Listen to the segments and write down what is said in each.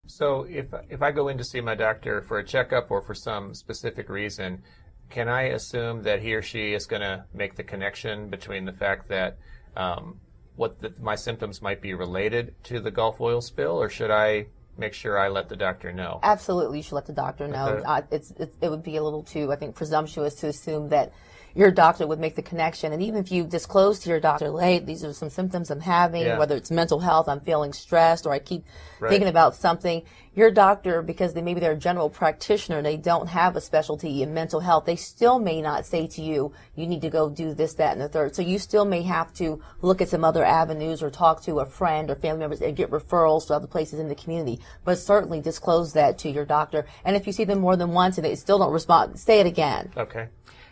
So if I go in to see my doctor for a checkup or for some specific reason, can I assume that he or she is going to make the connection between the fact that my symptoms might be related to the Gulf oil spill, or should I make sure I let the doctor know? Absolutely, you should let the doctor know. Okay. It would be a little too, I think, presumptuous to assume that your doctor would make the connection. And even if you disclose to your doctor, hey, these are some symptoms I'm having, whether it's mental health, I'm feeling stressed, or I keep thinking about something, your doctor, because maybe they're a general practitioner, they don't have a specialty in mental health, they still may not say to you, you need to go do this, that, and the third. So you still may have to look at some other avenues or talk to a friend or family members and get referrals to other places in the community. But certainly disclose that to your doctor. And if you see them more than once and they still don't respond, say it again. Okay.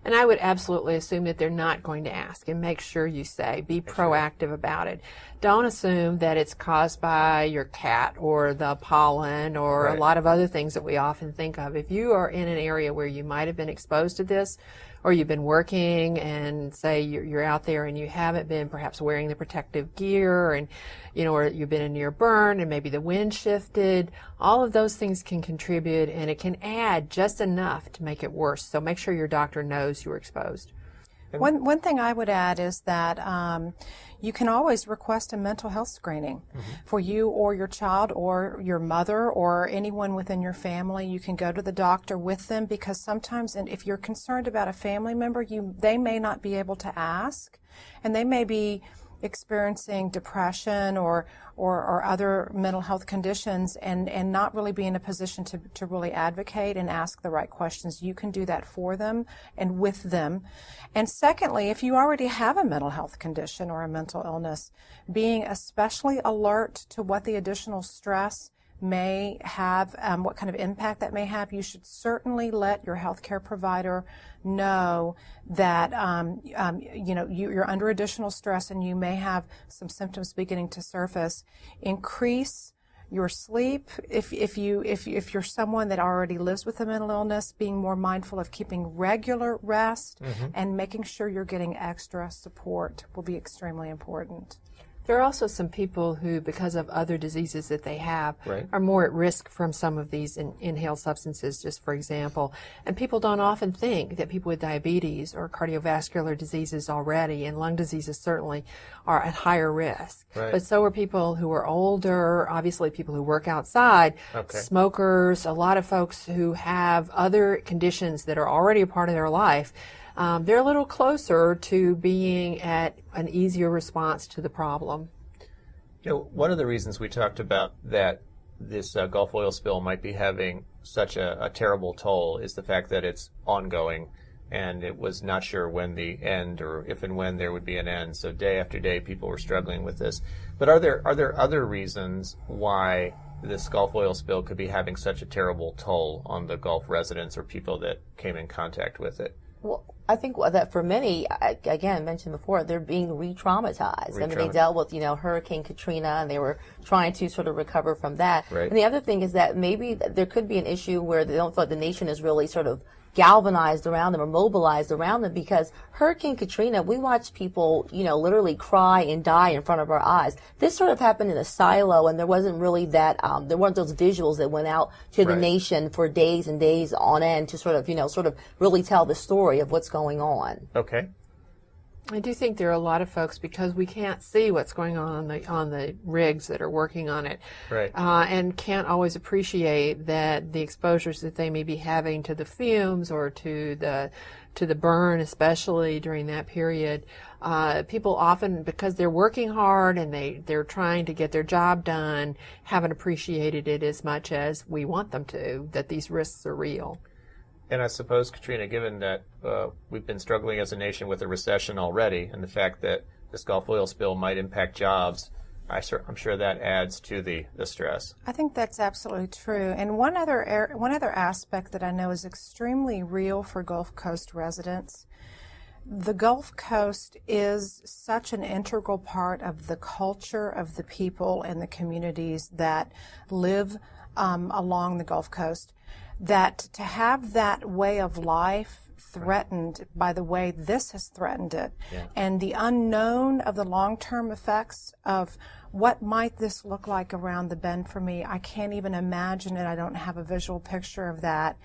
And I would absolutely assume that they're not going to ask, and make sure you say, be proactive about it. Don't assume that it's caused by your cat or the pollen or a lot of other things that we often think of. If you are in an area where you might have been exposed to this, or you've been working and say you're out there and you haven't been perhaps wearing the protective gear, and or you've been in near burn and maybe the wind shifted, all of those things can contribute, and it can add just enough to make it worse. So make sure your doctor knows you're exposed. One thing I would add is that you can always request a mental health screening for you or your child or your mother or anyone within your family. You can go to the doctor with them, because sometimes, and if you're concerned about a family member, they may not be able to ask, and they may be experiencing depression or other mental health conditions and not really be in a position to really advocate and ask the right questions. You can do that for them and with them. And secondly, if you already have a mental health condition or a mental illness, being especially alert to what the additional stress may have, what kind of impact that may have, you should certainly let your healthcare provider know that you're under additional stress and you may have some symptoms beginning to surface. Increase your sleep. If you're someone that already lives with a mental illness, being more mindful of keeping regular rest and making sure you're getting extra support will be extremely important. There are also some people who, because of other diseases that they have, are more at risk from some of these inhaled substances, just for example. And people don't often think that people with diabetes or cardiovascular diseases already, and lung diseases certainly, are at higher risk. But so are people who are older, obviously people who work outside, smokers, a lot of folks who have other conditions that are already a part of their life. They're a little closer to being at an easier response to the problem. One of the reasons we talked about that this Gulf oil spill might be having such a terrible toll is the fact that it's ongoing, and it was not sure when the end, or if and when there would be an end. So day after day, people were struggling with this. But are there other reasons why this Gulf oil spill could be having such a terrible toll on the Gulf residents or people that came in contact with it? Well, I think that for many, again, I mentioned before, they're being re-traumatized. I mean, they dealt with, Hurricane Katrina, and they were trying to sort of recover from that. And the other thing is that maybe there could be an issue where they don't feel like the nation is really sort of galvanized around them or mobilized around them, because Hurricane Katrina, we watched people, literally cry and die in front of our eyes. This sort of happened in a silo, and there wasn't really that, there weren't those visuals that went out to the nation for days and days on end to sort of really tell the story of what's going on. Okay. I do think there are a lot of folks, because we can't see what's going on the rigs that are working on it, and can't always appreciate that the exposures that they may be having to the fumes or to the burn, especially during that period. People often, because they're working hard and they're trying to get their job done, haven't appreciated it as much as we want them to, that these risks are real. And I suppose, Katrina, given that we've been struggling as a nation with a recession already, and the fact that this Gulf oil spill might impact jobs, I'm sure that adds to the stress. I think that's absolutely true. And one other aspect that I know is extremely real for Gulf Coast residents, the Gulf Coast is such an integral part of the culture of the people and the communities that live along the Gulf Coast, that to have that way of life threatened by the way this has threatened it. Yeah. And the unknown of the long-term effects of what might this look like around the bend for me, I can't even imagine it. I don't have a visual picture of that.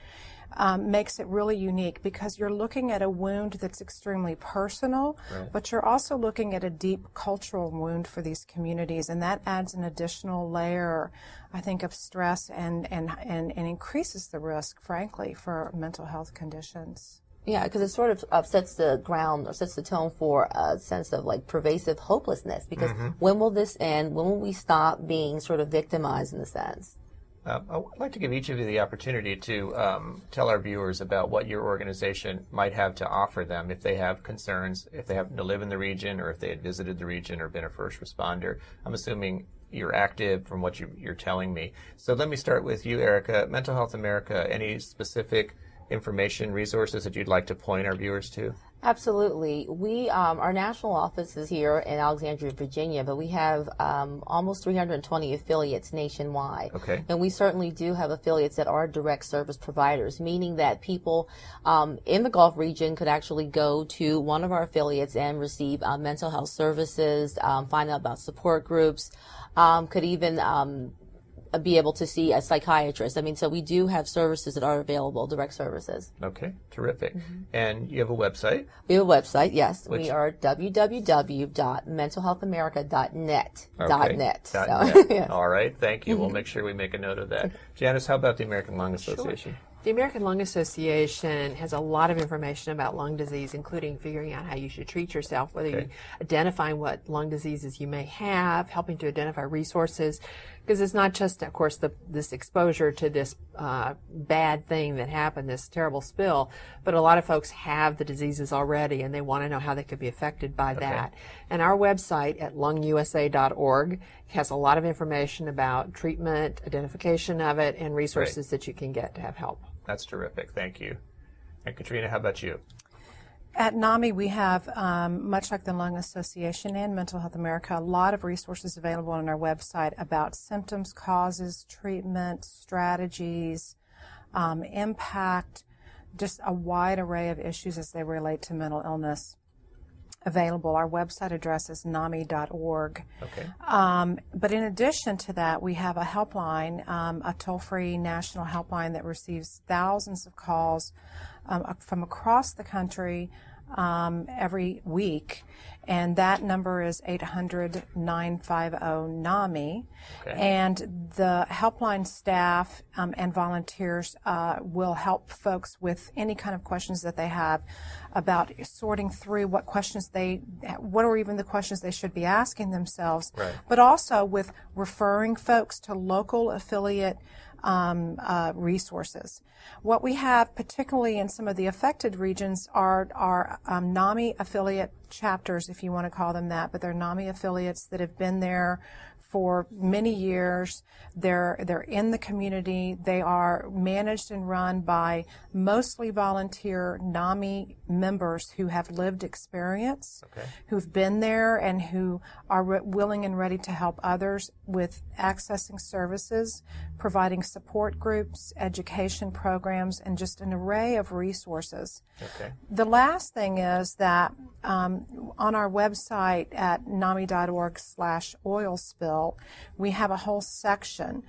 Makes it really unique because you're looking at a wound that's extremely personal, right. but you're also looking at a deep cultural wound for these communities, and that adds an additional layer, I think, of stress and increases the risk, frankly, for mental health conditions. Yeah, because it sort of sets the ground or sets the tone for a sense of like pervasive hopelessness. Because when will this end? When will we stop being sort of victimized in a sense? I'd like to give each of you the opportunity to tell our viewers about what your organization might have to offer them if they have concerns, if they happen to live in the region, or if they had visited the region or been a first responder. I'm assuming you're active from what you're telling me. So let me start with you, Erica. Mental Health America, any specific information, resources that you'd like to point our viewers to? Absolutely. We, our national office is here in Alexandria, Virginia, but we have almost 320 affiliates nationwide. Okay. And we certainly do have affiliates that are direct service providers, meaning that people in the Gulf region could actually go to one of our affiliates and receive mental health services, find out about support groups, could even be able to see a psychiatrist. I mean, so we do have services that are available, direct services. Okay, terrific. And you have a website? We have a website, yes. We are www.mentalhealthamerica.net. Okay. .net. So, .net. yeah. All right, thank you. We'll make sure we make a note of that. Janice, how about the American Lung Association? Sure. The American Lung Association has a lot of information about lung disease, including figuring out how you should treat yourself, whether you identifying what lung diseases you may have, helping to identify resources, because it's not just, of course, this exposure to this bad thing that happened, this terrible spill, but a lot of folks have the diseases already, and they want to know how they could be affected by that. And our website at lungusa.org has a lot of information about treatment, identification of it, and resources that you can get to have help. That's terrific. Thank you. And Katrina, how about you? At NAMI, we have, much like the Lung Association and Mental Health America, a lot of resources available on our website about symptoms, causes, treatment, strategies, impact, just a wide array of issues as they relate to mental illness available. Our website address is nami.org. Okay. But in addition to that, we have a helpline, a toll-free national helpline that receives thousands of calls from across the country every week, and that number is 800-950-NAMI. Okay. And the helpline staff and volunteers will help folks with any kind of questions that they have about sorting through what are even the questions they should be asking themselves, right. but also with referring folks to local affiliate resources. What we have, particularly in some of the affected regions, are NAMI affiliate chapters, if you want to call them that, but they're NAMI affiliates that have been there for many years. They're in the community. They are managed and run by mostly volunteer NAMI members who have lived experience, who've been there and who are willing and ready to help others with accessing services, providing support groups, education programs, and just an array of resources. Okay. The last thing is that on our website at nami.org/oil spill, we have a whole section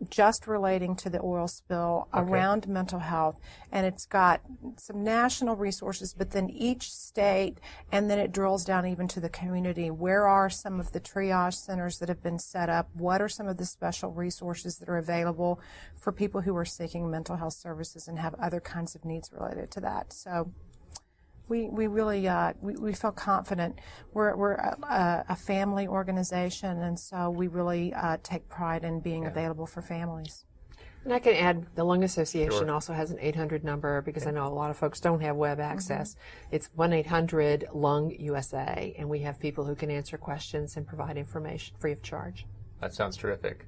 just relating to the oil spill around mental health, and it's got some national resources, but then each state, and then it drills down even to the community. Where are some of the triage centers that have been set up? What are some of the special resources that are available for people who are seeking mental health services and have other kinds of needs related to that? So we really we feel confident. We're a family organization, and so we really take pride in being available for families. And I can add, the Lung Association also has an 800 number, because I know a lot of folks don't have web access. It's 1-800-LUNG-USA, and we have people who can answer questions and provide information free of charge. That sounds terrific.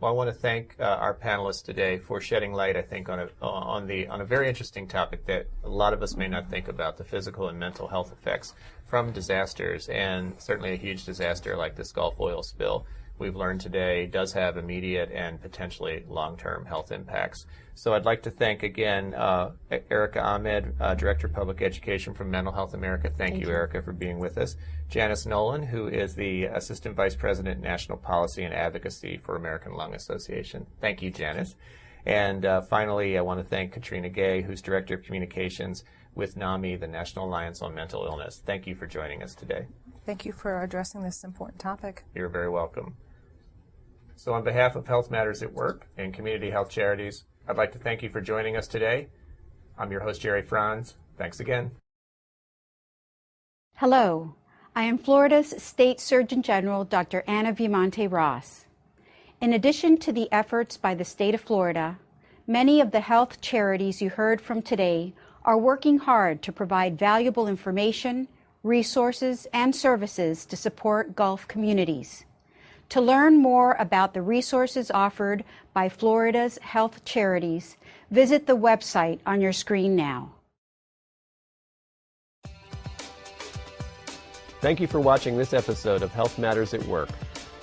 Well, I want to thank our panelists today for shedding light, I think, on a very interesting topic that a lot of us may not think about: the physical and mental health effects from disasters, and certainly a huge disaster like this Gulf oil spill. we've learned today does have immediate and potentially long-term health impacts. So I'd like to thank again Erica Ahmed, Director of Public Education from Mental Health America. Thank you, Erica, for being with us. Janice Nolan, who is the Assistant Vice President, National Policy and Advocacy for American Lung Association. Thank you, Janice. And finally, I want to thank Katrina Gay, who's Director of Communications with NAMI, the National Alliance on Mental Illness. Thank you for joining us today. Thank you for addressing this important topic. You're very welcome. So on behalf of Health Matters at Work and Community Health Charities, I'd like to thank you for joining us today. I'm your host, Jerry Franz. Thanks again. Hello, I am Florida's State Surgeon General, Dr. Anna Vimonte Ross. In addition to the efforts by the state of Florida, many of the health charities you heard from today are working hard to provide valuable information, resources, and services to support Gulf communities. To learn more about the resources offered by Florida's health charities, visit the website on your screen now. Thank you for watching this episode of Health Matters at Work.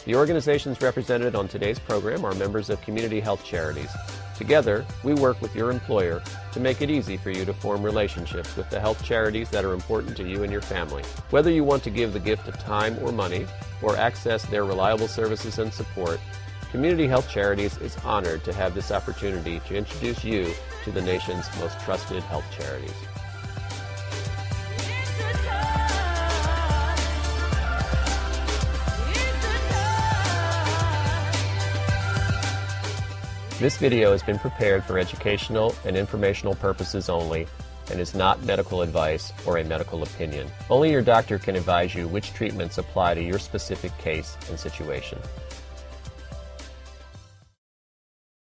The organizations represented on today's program are members of community health charities. Together, we work with your employer to make it easy for you to form relationships with the health charities that are important to you and your family. Whether you want to give the gift of time or money, or access their reliable services and support, Community Health Charities is honored to have this opportunity to introduce you to the nation's most trusted health charities. This video has been prepared for educational and informational purposes only and is not medical advice or a medical opinion. Only your doctor can advise you which treatments apply to your specific case and situation.